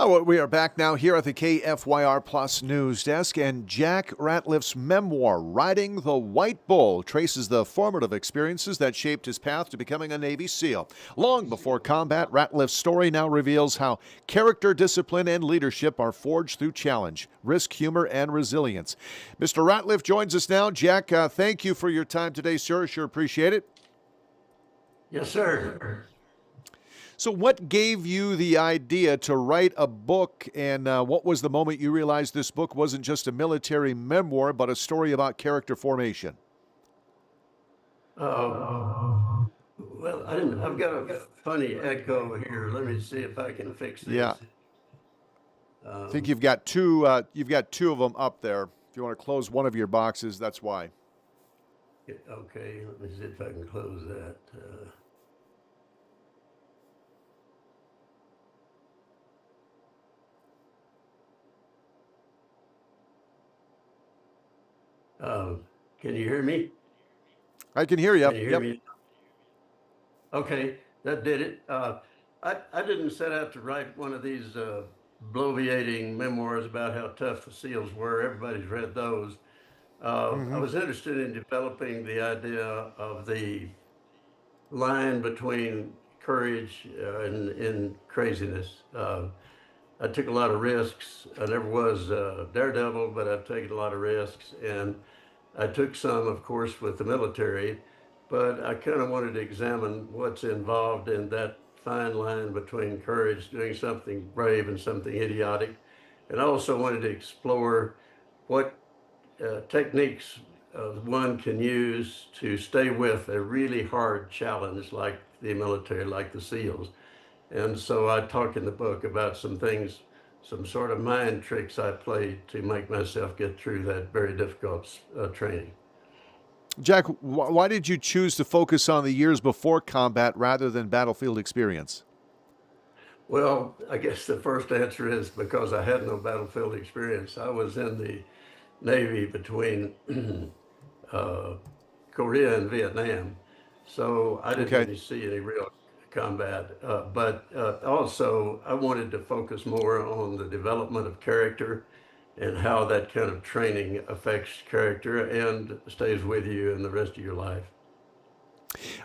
Oh, well, we are back now here at the KFYR Plus News Desk, and Jack Ratliff's memoir, Riding the White Bull, traces the formative experiences that shaped his path to becoming a Navy SEAL. Long before combat, Ratliff's story now reveals how character, discipline, and leadership are forged through challenge, risk, humor, and resilience. Mr. Ratliff joins us now. Jack, thank you for your time today, sir. Sure appreciate it. Yes, sir. So what gave you the idea to write a book, and what was the moment you realized this book wasn't just a military memoir, but a story about character formation? Well, I've got a funny echo here. Let me see if I can fix Yeah, this. I think you've got two. You've got two of them up there. If you want to close one of your boxes, that's why. Okay, let me see if I can close that. Can you hear me? I can hear you. Can you hear Yep. me? Okay, that did it. I didn't set out to write one of these bloviating memoirs about how tough the SEALs were. Everybody's read those. I Mm-hmm. was interested in developing the idea of the line between courage and craziness. I took a lot of risks. I never was a daredevil, but I've taken a lot of risks. And I took some, of course, with the military, but I kind of wanted to examine what's involved in that fine line between courage, doing something brave and something idiotic. And I also wanted to explore what techniques one can use to stay with a really hard challenge like the military, like the SEALs. And so I talk in the book about some things, some sort of mind tricks I played to make myself get through that very difficult training. Jack, why did you choose to focus on the years before combat rather than battlefield experience? Well, I guess the first answer is because I had no battlefield experience. I was in the Navy between uh, Korea and Vietnam. So I didn't Okay. really see any real combat. But also, I wanted to focus more on the development of character and how that kind of training affects character and stays with you in the rest of your life.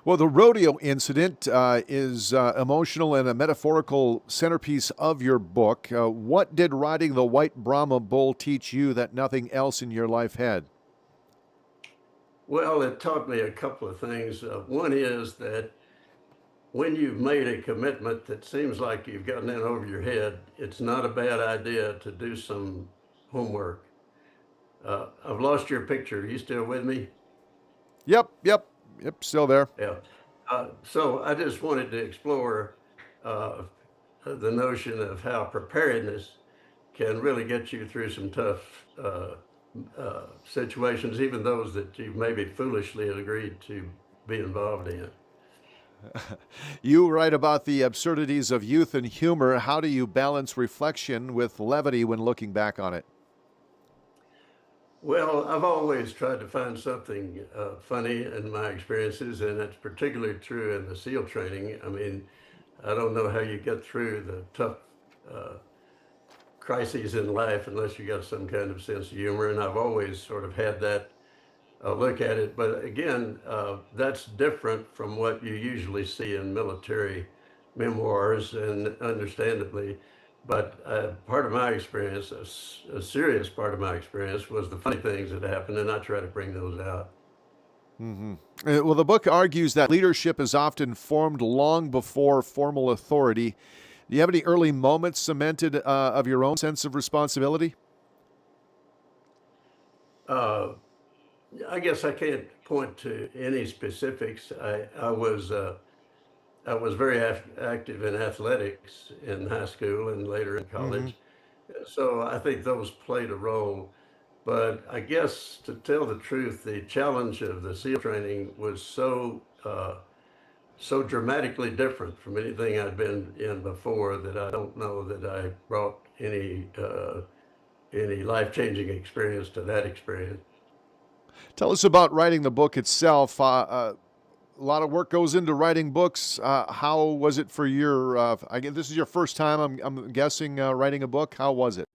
Well, the rodeo incident is emotional and a metaphorical centerpiece of your book. What did riding the white Brahma bull teach you that nothing else in your life had? Well, it taught me a couple of things. One is that when you've made a commitment that seems like you've gotten in over your head, it's not a bad idea to do some homework. I've lost your picture. Are you still with me? Yep, yep, yep, still there. Yeah. So I just wanted to explore uh, the notion of how preparedness can really get you through some tough situations, even those that you maybe foolishly had agreed to be involved in. You write about the absurdities of youth and humor. How do you balance reflection with levity when looking back on it? Well, I've always tried to find something funny in my experiences, and it's particularly true in the SEAL training. I mean, I don't know how you get through the tough uh, crises in life unless you got some kind of sense of humor, and I've always sort of had that look at it. But again, that's different from what you usually see in military memoirs, and understandably. But part of my experience, a serious part of my experience, was the funny things that happened, and I try to bring those out. Hmm. Well, the book argues that leadership is often formed long before formal authority. Do you have any early moments cemented of your own sense of responsibility? Uh, I guess I can't point to any specifics. I was very active in athletics in high school and later in Hmm. college. So I think those played a role. But I guess to tell the truth, the challenge of the SEAL training was so dramatically different from anything I'd been in before that I don't know that I brought any life changing experience to that experience. Tell us about writing the book itself. a lot of work goes into writing books. How was it for your? I guess this is your first time, I'm guessing, writing a book. How was it?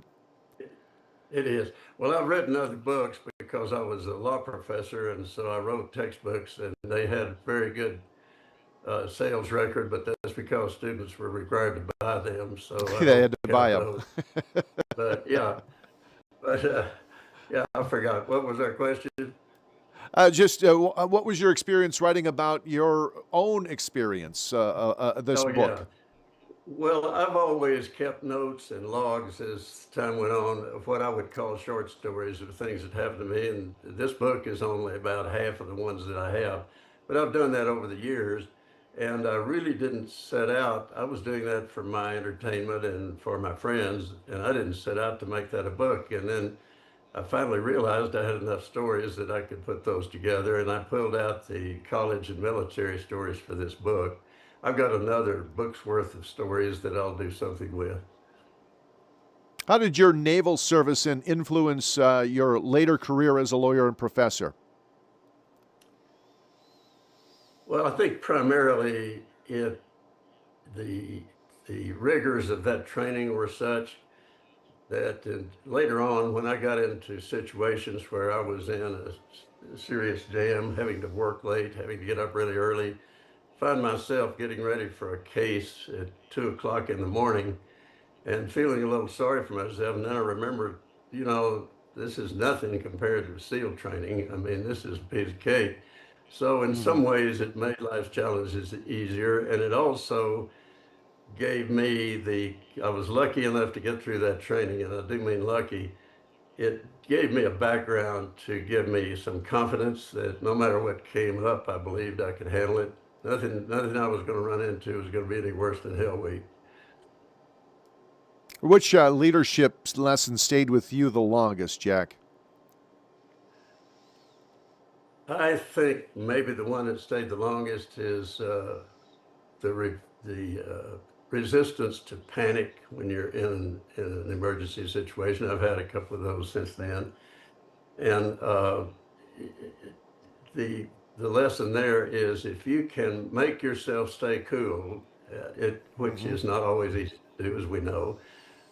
It is. Well, I've written other books because I was a law professor, and so I wrote textbooks, and they had very good sales record, but that's because students were required to buy them, so I They don't had to buy count them. those. But yeah, but yeah, I forgot. What was our question? What was your experience writing about your own experience, this Oh, book? yeah. Well, I've always kept notes and logs as time went on of what I would call short stories of things that happened to me. And this book is only about half of the ones that I have. But I've done that over the years. And I really didn't set out. I was doing that for my entertainment and for my friends. And I didn't set out to make that a book. And then I finally realized I had enough stories that I could put those together, and I pulled out the college and military stories for this book. I've got another book's worth of stories that I'll do something with. How did your naval service influence your later career as a lawyer and professor? Well, I think primarily the the rigors of that training were such that later on, when I got into situations where I was in a serious jam, having to work late, having to get up really early, find myself getting ready for a case at 2 o'clock in the morning and feeling a little sorry for myself. And then I remembered, this is nothing compared to SEAL training. I mean, this is a piece of cake. So in Hmm. some ways, it made life's challenges easier, and it also gave me I was lucky enough to get through that training, and I do mean lucky. It gave me a background to give me some confidence that no matter what came up, I believed I could handle it. Nothing I was going to run into was going to be any worse than Hell Week. Which leadership lesson stayed with you the longest, Jack? I think maybe the one that stayed the longest is the resistance to panic when you're in an emergency situation. I've had a couple of those since then, and the the lesson there is if you can make yourself stay cool, which Hmm. is not always easy to do, as we know,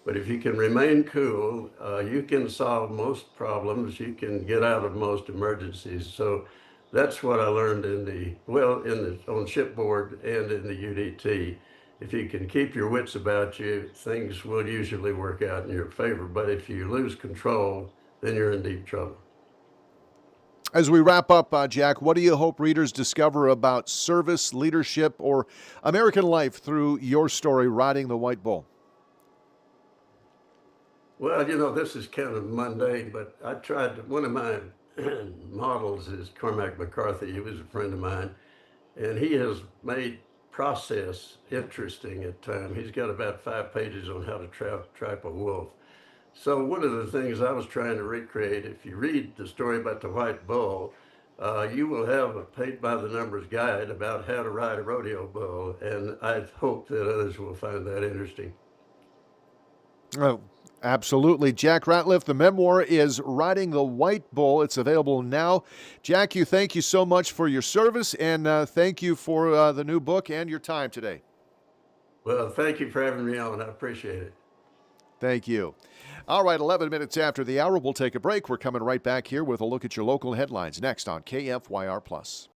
but if you can remain cool, you can solve most problems. You can get out of most emergencies. So that's what I learned on shipboard and in the UDT. If you can keep your wits about you, things will usually work out in your favor. But if you lose control, then you're in deep trouble. As we wrap up, Jack, what do you hope readers discover about service, leadership, or American life through your story, Riding the White Bull? Well, this is kind of mundane, but one of my models is Cormac McCarthy. He was a friend of mine, and he has made process interesting at times. He's got about 5 pages on how to trap a wolf. So one of the things I was trying to recreate, if you read the story about the white bull, you will have a paid by the numbers guide about how to ride a rodeo bull, and I hope that others will find that interesting. Oh, absolutely. Jack Ratliff, the memoir is Riding the White Bull. It's available now. Jack, thank you so much for your service, and thank you for the new book and your time today. Well, thank you for having me on. I appreciate it. Thank you. All right, 11 minutes after the hour, we'll take a break. We're coming right back here with a look at your local headlines next on KFYR Plus.